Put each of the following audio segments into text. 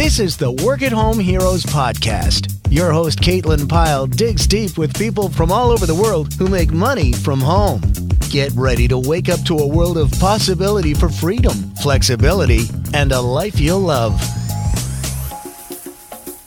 This is the Work at Home Heroes podcast. Your host, Caitlin Pyle, digs deep with people from all over the world who make money from home. Get ready to wake up to a world of possibility for freedom, flexibility, and a life you'll love.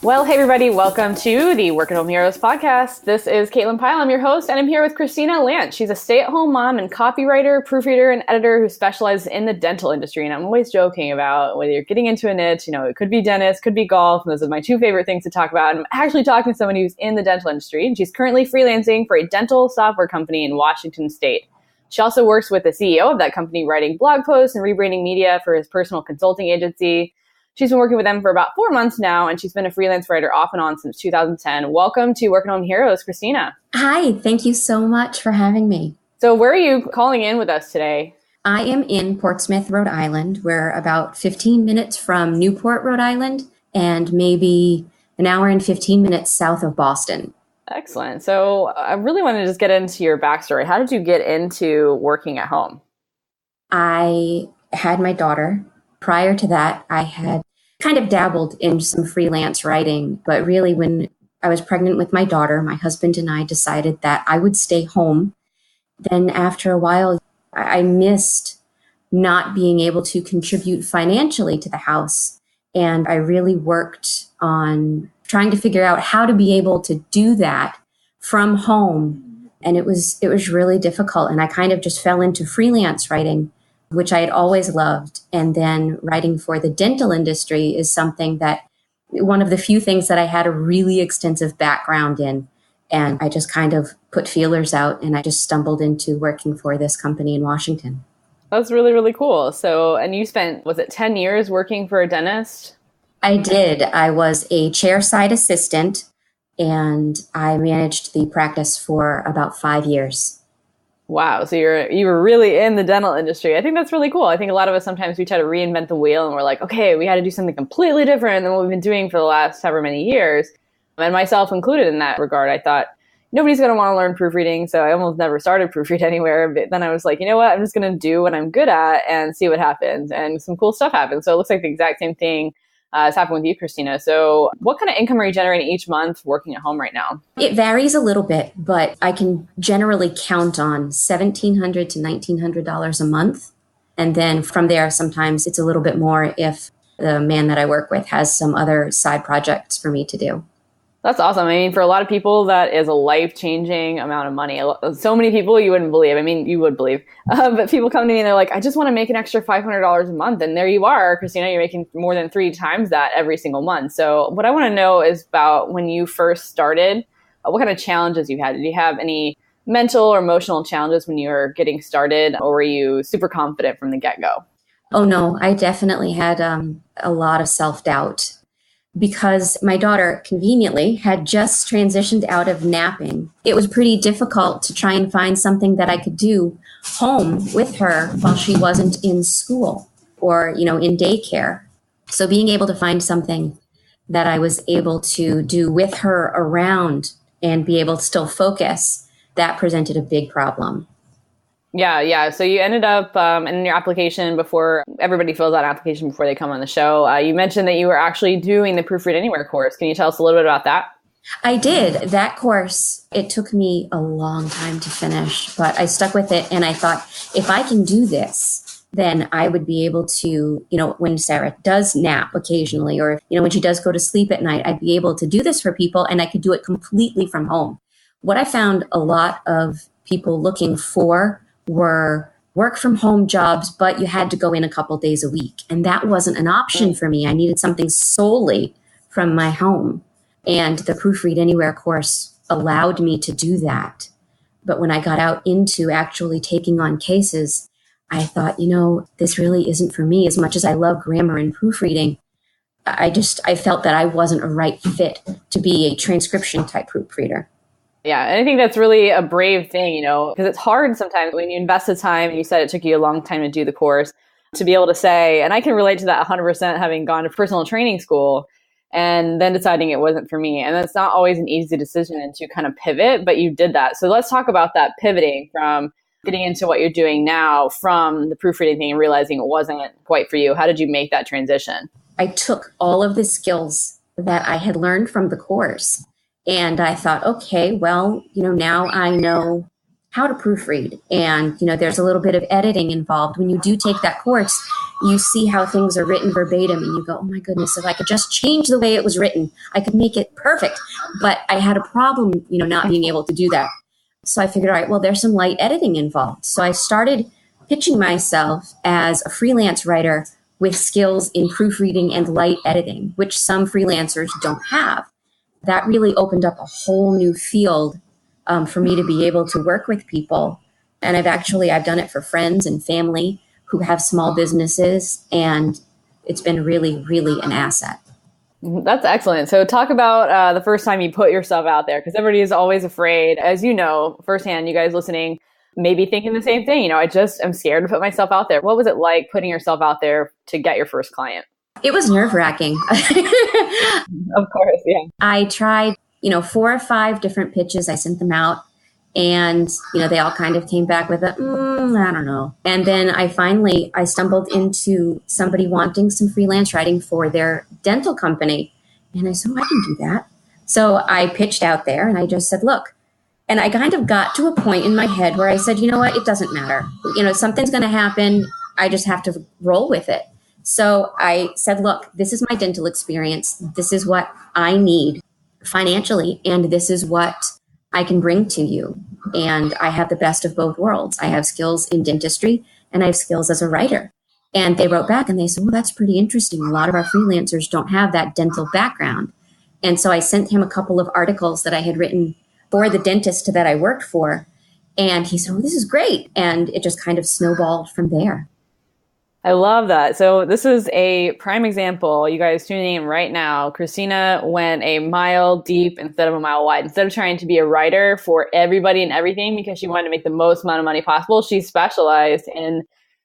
Well, hey everybody, welcome to the Work at Home Heroes podcast. This is Caitlin Pyle, I'm your host, and I'm here with Christina Lantz. She's a stay-at-home mom and copywriter, proofreader, and editor who specializes in the dental industry. And I'm always joking about whether you're getting into a niche, it could be dentist, could be golf, and those are my two favorite things to talk about. And I'm actually talking to someone who's in the dental industry, and she's currently freelancing for a dental software company in Washington State. She also works with the CEO of that company, writing blog posts and rebranding media for his personal consulting agency. She's been working with them for about 4 months now, and she's been a freelance writer off and on since 2010. Welcome to Work at Home Heroes, Christina. Hi, thank you so much for having me. So where are you calling in with us today? I am in Portsmouth, Rhode Island. We're about 15 minutes from Newport, Rhode Island, and maybe an hour and 15 minutes south of Boston. Excellent. So I really want to just get into your backstory. How did you get into working at home? I had my daughter. Prior to that, I had kind of dabbled in some freelance writing, but really when I was pregnant with my daughter, my husband and I decided that I would stay home. Then after a while, I missed not being able to contribute financially to the house. And I really worked on trying to figure out how to be able to do that from home. And it was really difficult. And I kind of just fell into freelance writing, which I had always loved. And then writing for the dental industry is something that one of the few things that I had a really extensive background in. And I just kind of put feelers out and I just stumbled into working for this company in Washington. That's really, really cool. So, and you spent, was it 10 years working for a dentist? I did. I was a chairside assistant and I managed the practice for about 5 years. Wow. So you were really in the dental industry. I think that's really cool. I think a lot of us sometimes we try to reinvent the wheel and we're like, okay, we had to do something completely different than what we've been doing for the last however many years. And myself included in that regard. I thought nobody's going to want to learn proofreading. So I almost never started Proofread Anywhere. But then I was like, you know what? I'm just going to do what I'm good at and see what happens. And some cool stuff happened. So it looks like the exact same thing has happened with you, Christina. So what kind of income are you generating each month working at home right now? It varies a little bit, but I can generally count on $1,700 to $1,900 a month. And then from there, sometimes it's a little bit more if the man that I work with has some other side projects for me to do. That's awesome. I mean, for a lot of people, that is a life-changing amount of money. So many people you wouldn't believe. I mean, you would believe. But people come to me and they're like, I just want to make an extra $500 a month. And there you are, Christina, you're making more than 3 times that every single month. So what I want to know is about when you first started, what kind of challenges you had. Did you have any mental or emotional challenges when you were getting started, or were you super confident from the get-go? Oh, no, I definitely had a lot of self-doubt. Because my daughter conveniently had just transitioned out of napping. It was pretty difficult to try and find something that I could do home with her while she wasn't in school or, in daycare. So being able to find something that I was able to do with her around and be able to still focus, that presented a big problem. Yeah. So you ended up in your application, before everybody fills out an application before they come on the show, you mentioned that you were actually doing the Proofread Anywhere course. Can you tell us a little bit about that? I did. That course, it took me a long time to finish, but I stuck with it. And I thought, if I can do this, then I would be able to, when Sarah does nap occasionally, or, when she does go to sleep at night, I'd be able to do this for people and I could do it completely from home. What I found a lot of people looking for were work from home jobs, but you had to go in a couple days a week. And that wasn't an option for me. I needed something solely from my home. And the Proofread Anywhere course allowed me to do that. But when I got out into actually taking on cases, I thought, this really isn't for me. As much as I love grammar and proofreading, I felt that I wasn't a right fit to be a transcription type proofreader. Yeah, and I think that's really a brave thing, because it's hard sometimes when you invest the time, and you said it took you a long time to do the course, to be able to say, and I can relate to that 100% having gone to personal training school and then deciding it wasn't for me. And that's not always an easy decision to kind of pivot, but you did that. So let's talk about that pivoting from getting into what you're doing now, from the proofreading thing and realizing it wasn't quite for you. How did you make that transition? I took all of the skills that I had learned from the course and I thought, okay, well, now I know how to proofread. And, there's a little bit of editing involved. When you do take that course, you see how things are written verbatim and you go, oh my goodness, if I could just change the way it was written, I could make it perfect. But I had a problem, not being able to do that. So I figured, all right, well, there's some light editing involved. So I started pitching myself as a freelance writer with skills in proofreading and light editing, which some freelancers don't have. That really opened up a whole new field for me to be able to work with people. And I've done it for friends and family who have small businesses, and it's been really, really an asset. That's excellent. So talk about the first time you put yourself out there, because everybody is always afraid, as you know, firsthand, you guys listening, maybe thinking the same thing. I just am scared to put myself out there. What was it like putting yourself out there to get your first client? It was nerve-wracking. Of course, yeah. I tried, 4 or 5 different pitches. I sent them out and, they all kind of came back with I don't know. And then I stumbled into somebody wanting some freelance writing for their dental company. And I said, I can do that. So I pitched out there and I just said, look, and I kind of got to a point in my head where I said, you know what, it doesn't matter. Something's going to happen. I just have to roll with it. So I said, look, this is my dental experience. This is what I need financially. And this is what I can bring to you. And I have the best of both worlds. I have skills in dentistry and I have skills as a writer. And they wrote back and they said, well, that's pretty interesting. A lot of our freelancers don't have that dental background. And so I sent him a couple of articles that I had written for the dentist that I worked for. And he said, oh, this is great. And it just kind of snowballed from there. I love that. So this is a prime example. You guys tuning in right now, Christina went a mile deep instead of a mile wide. Instead of trying to be a writer for everybody and everything because she wanted to make the most amount of money possible, she specialized in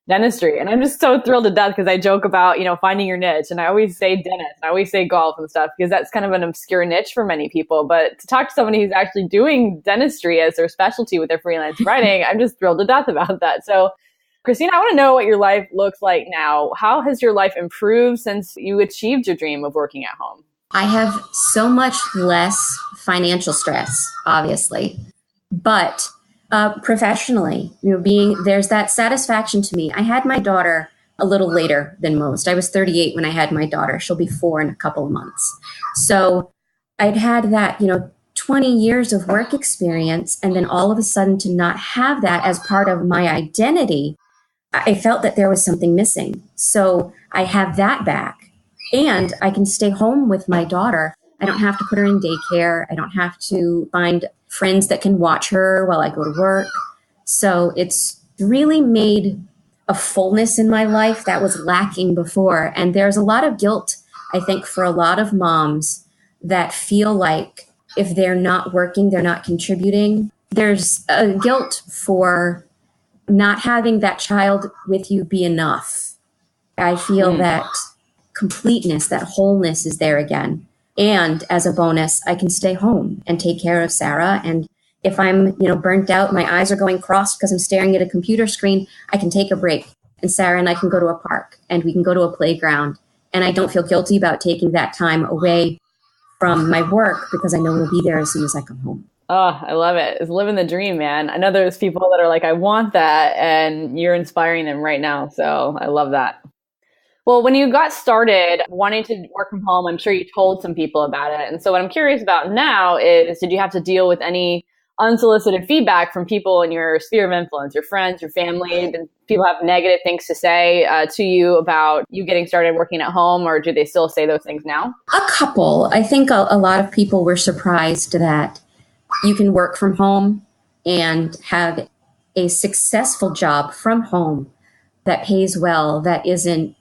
dentistry. And I'm just so thrilled to death because I joke about, finding your niche. And I always say dentist, and I always say golf and stuff because that's kind of an obscure niche for many people. But to talk to somebody who's actually doing dentistry as their specialty with their freelance writing, I'm just thrilled to death about that. So Christina, I want to know what your life looks like now. How has your life improved since you achieved your dream of working at home? I have so much less financial stress, obviously, but professionally, there's that satisfaction to me. I had my daughter a little later than most. I was 38 when I had my daughter. She'll be 4 in a couple of months. So I'd had that, 20 years of work experience, and then all of a sudden to not have that as part of my identity, I felt that there was something missing. So I have that back and I can stay home with my daughter. I don't have to put her in daycare. I don't have to find friends that can watch her while I go to work. So it's really made a fullness in my life that was lacking before. And there's a lot of guilt, I think, for a lot of moms that feel like if they're not working, they're not contributing. There's a guilt for not having that child with you be enough. I feel that completeness, that wholeness is there again. And as a bonus, I can stay home and take care of Sarah. And if I'm, burnt out, my eyes are going crossed because I'm staring at a computer screen, I can take a break. And Sarah and I can go to a park and we can go to a playground. And I don't feel guilty about taking that time away from my work because I know it'll be there as soon as I come home. Oh, I love it. It's living the dream, man. I know there's people that are like, I want that. And you're inspiring them right now. So I love that. Well, when you got started wanting to work from home, I'm sure you told some people about it. And so what I'm curious about now is, did you have to deal with any unsolicited feedback from people in your sphere of influence, your friends, your family? Did people have negative things to say to you about you getting started working at home, or do they still say those things now? A couple. I think a lot of people were surprised that you can work from home and have a successful job from home that pays well, that isn't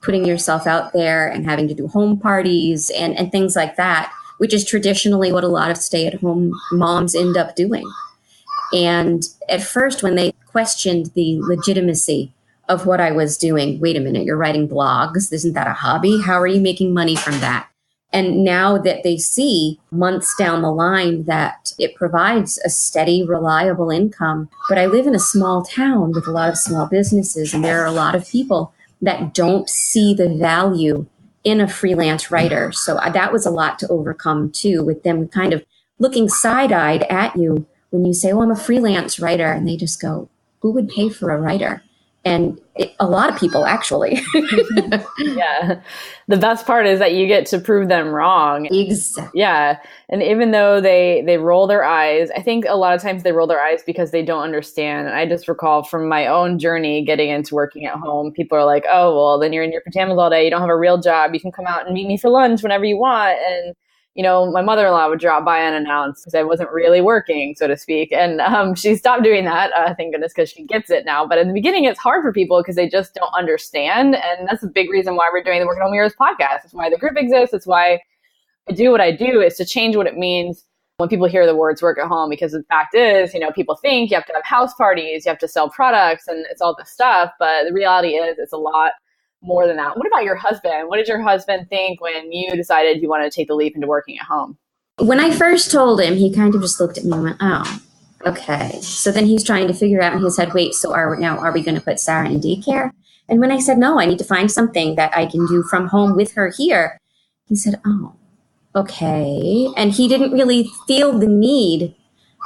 putting yourself out there and having to do home parties and things like that, which is traditionally what a lot of stay-at-home moms end up doing. And at first, when they questioned the legitimacy of what I was doing, wait a minute, you're writing blogs, isn't that a hobby? How are you making money from that? And now that they see months down the line that it provides a steady, reliable income. But I live in a small town with a lot of small businesses, and there are a lot of people that don't see the value in a freelance writer. So that was a lot to overcome too, with them kind of looking side-eyed at you when you say, oh, I'm a freelance writer. And they just go, who would pay for a writer? And a lot of people, actually. Yeah. The best part is that you get to prove them wrong. Exactly. Yeah. And even though they roll their eyes, I think a lot of times they roll their eyes because they don't understand. And I just recall from my own journey getting into working at home, people are like, oh, well, then you're in your pajamas all day. You don't have a real job. You can come out and meet me for lunch whenever you want. And my mother-in-law would drop by unannounced because I wasn't really working, so to speak. And she stopped doing that, thank goodness, because she gets it now. But in the beginning, it's hard for people because they just don't understand. And that's a big reason why we're doing the Work at Home Heroes podcast. It's why the group exists. It's why I do what I do, is to change what it means when people hear the words work at home. Because the fact is, people think you have to have house parties, you have to sell products, and it's all this stuff. But the reality is it's a lot more than that. What about your husband? What did your husband think when you decided you wanted to take the leap into working at home? When I first told him, he kind of just looked at me and went, oh, okay. So then he's trying to figure out in his head, wait, so are we going to put Sarah in daycare? And when I said, no, I need to find something that I can do from home with her here, he said, oh, okay. And he didn't really feel the need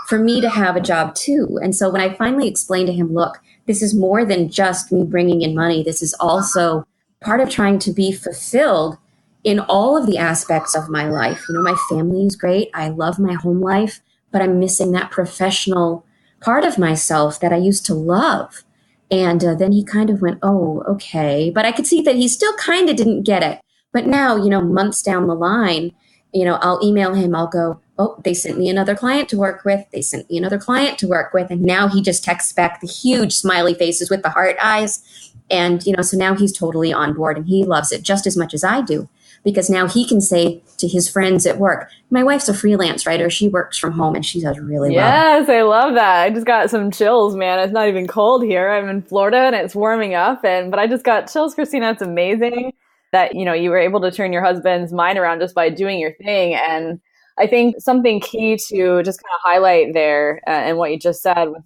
for me to have a job too. And so when I finally explained to him, look, this is more than just me bringing in money. This is also part of trying to be fulfilled in all of the aspects of my life. My family is great. I love my home life, but I'm missing that professional part of myself that I used to love. And then he kind of went, oh, okay. But I could see that he still kind of didn't get it. But now, months down the line, I'll email him. I'll go, oh, they sent me another client to work with. They sent me another client to work with. And now he just texts back the huge smiley faces with the heart eyes. And, so now he's totally on board and he loves it just as much as I do, because now he can say to his friends at work, my wife's a freelance writer. She works from home and she does really well. Yes, I love that. I just got some chills, man. It's not even cold here. I'm in Florida and it's warming up. But I just got chills, Christina. It's amazing that, you were able to turn your husband's mind around just by doing your thing. And I think something key to just kind of highlight there and what you just said was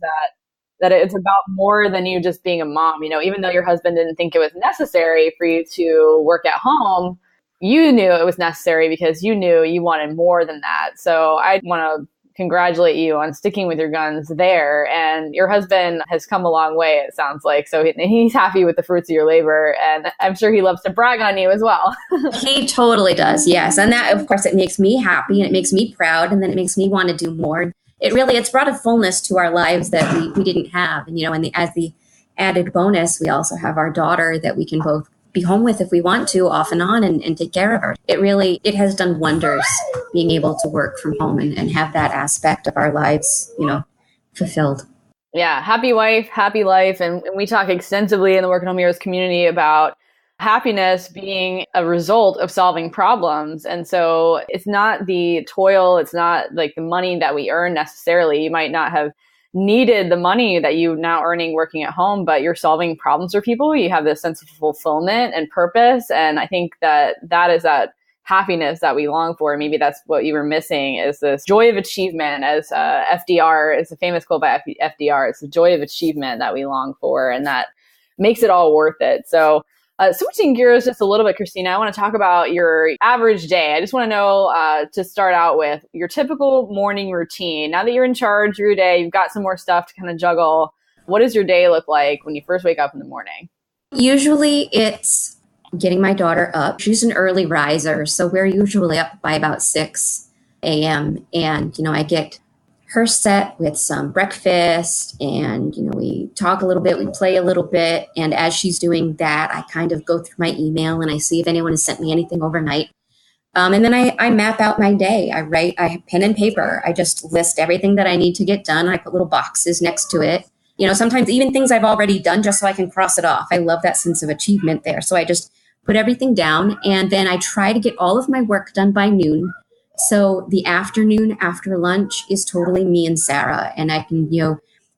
that it's about more than you just being a mom. Even though your husband didn't think it was necessary for you to work at home, you knew it was necessary because you knew you wanted more than that. So I want to congratulate you on sticking with your guns there. And your husband has come a long way, it sounds like. So he's happy with the fruits of your labor. And I'm sure he loves to brag on you as well. He totally does. Yes. And that, of course, it makes me happy and it makes me proud. And then it makes me want to do more. It's brought a fullness to our lives that we didn't have. And, as the added bonus, we also have our daughter that we can both be home with if we want to, off and on, and take care of her. It has done wonders being able to work from home and have that aspect of our lives, fulfilled. Yeah. Happy wife, happy life. And we talk extensively in the Work at Home Heroes community about happiness being a result of solving problems. And so it's not the toil, it's not like the money that we earn necessarily. You might not have needed the money that you're now earning working at home, but you're solving problems for people. You have this sense of fulfillment and purpose. And I think that is that happiness that we long for. Maybe that's what you were missing, is this joy of achievement, as FDR, it's a famous quote by FDR. It's the joy of achievement that we long for, and that makes it all worth it. So switching gears just a little bit, Christina, I want to talk about your average day. I just want to know, to start out with, your typical morning routine. Now that you're in charge of your day, you've got some more stuff to kind of juggle. What does your day look like when you first wake up in the morning? Usually it's getting my daughter up. She's an early riser, so we're usually up by about 6 a.m. And, I get her set with some breakfast and, we talk a little bit, we play a little bit. And as she's doing that, I kind of go through my email and I see if anyone has sent me anything overnight. And then I map out my day. I have pen and paper. I just list everything that I need to get done. I put little boxes next to it. Sometimes even things I've already done just so I can cross it off. I love that sense of achievement there. So I just put everything down and then I try to get all of my work done by noon. So the afternoon after lunch is totally me and Sarah, and I can,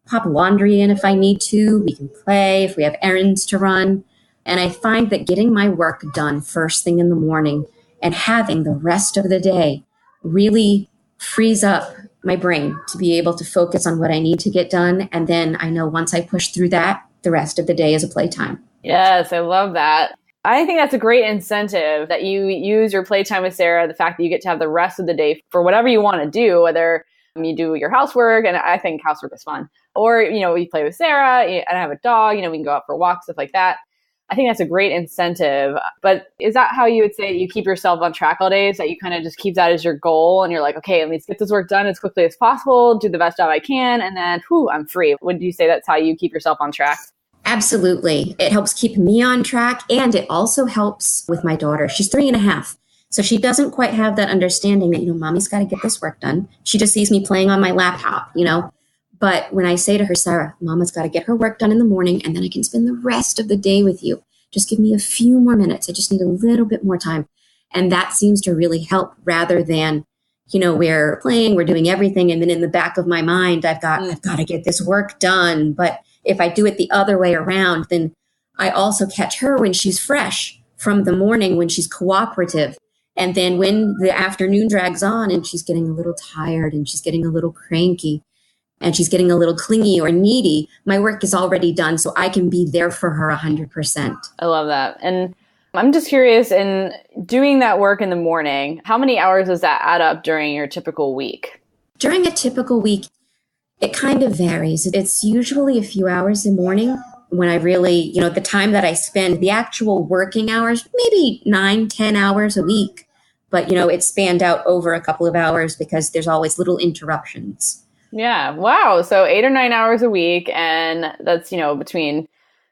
pop laundry in if I need to. We can play if we have errands to run. And I find that getting my work done first thing in the morning and having the rest of the day really frees up my brain to be able to focus on what I need to get done. And then I know once I push through that, the rest of the day is a playtime. Yes, I love that. I think that's a great incentive that you use your playtime with Sarah, the fact that you get to have the rest of the day for whatever you want to do, whether you do your housework, and I think housework is fun, or, you play with Sarah, and I have a dog, we can go out for walks, stuff like that. I think that's a great incentive. But is that how you would say that you keep yourself on track all day? That you kind of just keep that as your goal and you're like, okay, let me get this work done as quickly as possible, do the best job I can, and then, I'm free. Would you say that's how you keep yourself on track? Absolutely. It helps keep me on track. And it also helps with my daughter. She's 3.5. So she doesn't quite have that understanding that, mommy's got to get this work done. She just sees me playing on my laptop, But when I say to her, Sarah, mama's got to get her work done in the morning and then I can spend the rest of the day with you. Just give me a few more minutes. I just need a little bit more time. And that seems to really help rather than, we're playing, we're doing everything. And then in the back of my mind, I've got to get this work done. But if I do it the other way around, then I also catch her when she's fresh from the morning, when she's cooperative. And then when the afternoon drags on and she's getting a little tired and she's getting a little cranky and she's getting a little clingy or needy, my work is already done. So I can be there for her 100%. I love that. And I'm just curious, in doing that work in the morning, how many hours does that add up during your typical week? During a typical week, it kind of varies. It's usually a few hours in the morning when I really, the time that I spend, the actual working hours, maybe 9-10 hours a week. But, it's spanned out over a couple of hours because there's always little interruptions. Yeah. Wow. So 8 or 9 hours a week. And that's, between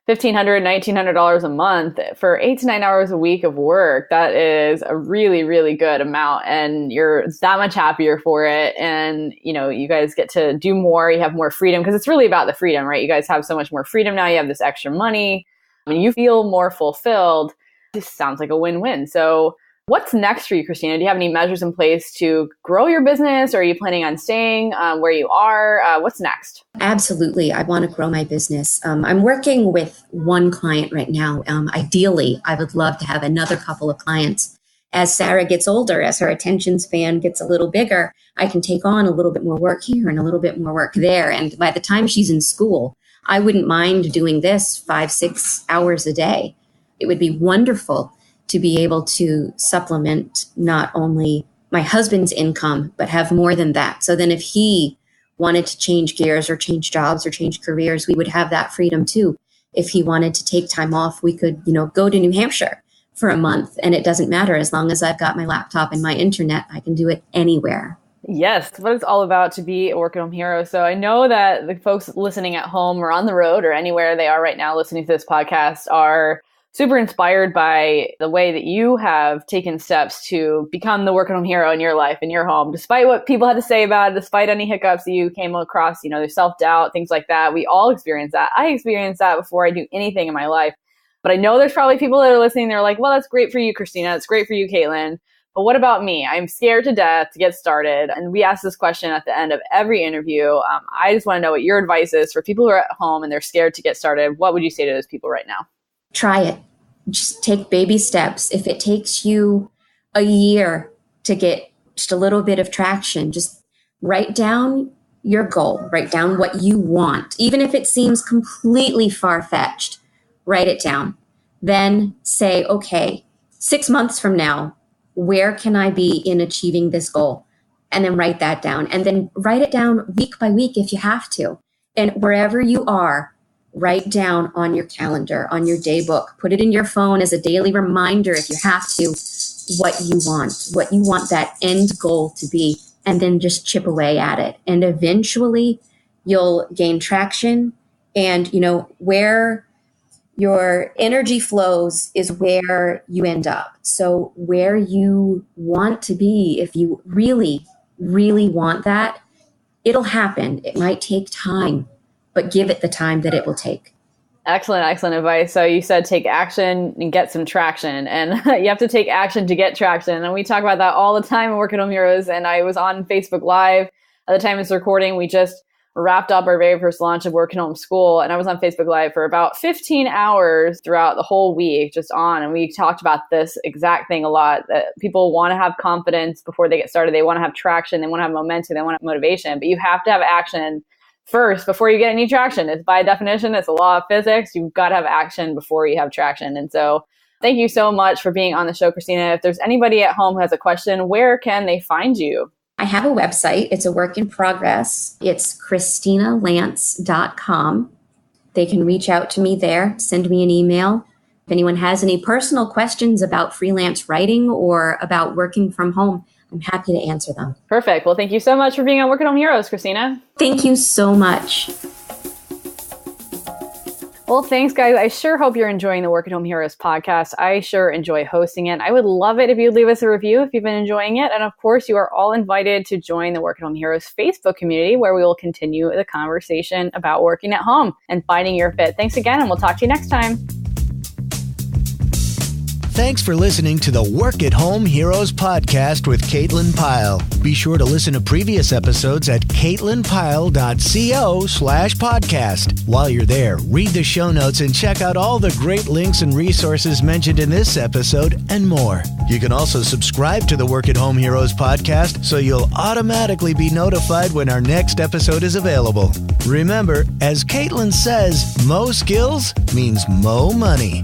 $1,500, $1,900 a month for 8 to 9 hours a week of work. That is a really, really good amount. And you're that much happier for it. And, you guys get to do more. You have more freedom because it's really about the freedom, right? You guys have so much more freedom now. You have this extra money. I mean, you feel more fulfilled. This sounds like a win-win. So what's next for you, Christina? Do you have any measures in place to grow your business? Or are you planning on staying where you are? What's next? Absolutely. I want to grow my business. I'm working with one client right now. Ideally, I would love to have another couple of clients. As Sarah gets older, as her attention span gets a little bigger, I can take on a little bit more work here and a little bit more work there. And by the time she's in school, I wouldn't mind doing this 5-6 hours a day. It would be wonderful to be able to supplement not only my husband's income, but have more than that. So then if he wanted to change gears or change jobs or change careers, we would have that freedom too. If he wanted to take time off, we could, go to New Hampshire for a month. And it doesn't matter. As long as I've got my laptop and my internet, I can do it anywhere. Yes, what it's all about to be a work-at-home hero. So I know that the folks listening at home or on the road or anywhere they are right now listening to this podcast are super inspired by the way that you have taken steps to become the work-at-home hero in your life, in your home, despite what people had to say about it, despite any hiccups that you came across, there's self-doubt, things like that. We all experience that. I experienced that before I do anything in my life. But I know there's probably people that are listening. They're like, well, that's great for you, Christina. It's great for you, Caitlin. But what about me? I'm scared to death to get started. And we ask this question at the end of every interview. I just want to know what your advice is for people who are at home and they're scared to get started. What would you say to those people right now? Try it. Just take baby steps. If it takes you a year to get just a little bit of traction, just write down your goal, write down what you want. Even if it seems completely far-fetched, write it down. Then say, okay, 6 months from now, where can I be in achieving this goal? And then write that down. And then write it down week by week if you have to. And wherever you are, write down on your calendar, on your day book, put it in your phone as a daily reminder if you have to, what you want that end goal to be, and then just chip away at it. And eventually you'll gain traction, and where your energy flows is where you end up. So where you want to be, if you really, really want that, it'll happen. It might take time, but give it the time that it will take. Excellent advice. So you said take action and get some traction, and you have to take action to get traction. And we talk about that all the time in Work-at-Home Heroes. And I was on Facebook Live at the time of this recording. We just wrapped up our very first launch of Work-at-Home School. And I was on Facebook Live for about 15 hours throughout the whole week, just on. And we talked about this exact thing a lot, that people want to have confidence before they get started. They want to have traction. They want to have momentum. They want to have motivation. But you have to have action first before you get any traction. It's by definition, it's a law of physics. You've got to have action before you have traction. And so Thank you so much for being on the show, Christina. If there's anybody at home who has a question, where can they find you? I have a website. It's a work in progress. It's ChristinaLantz.com. They can reach out to me there, send me an email. If anyone has any personal questions about freelance writing or about working from home, I'm happy to answer them. Perfect. Well, thank you so much for being on Work at Home Heroes, Christina. Thank you so much. Well, thanks, guys. I sure hope you're enjoying the Work at Home Heroes podcast. I sure enjoy hosting it. I would love it if you'd leave us a review if you've been enjoying it. And of course, you are all invited to join the Work at Home Heroes Facebook community, where we will continue the conversation about working at home and finding your fit. Thanks again, and we'll talk to you next time. Thanks for listening to the Work at Home Heroes podcast with Caitlin Pyle. Be sure to listen to previous episodes at caitlinpyle.co/podcast. While you're there, read the show notes and check out all the great links and resources mentioned in this episode and more. You can also subscribe to the Work at Home Heroes podcast so you'll automatically be notified when our next episode is available. Remember, as Caitlin says, mo skills means mo money.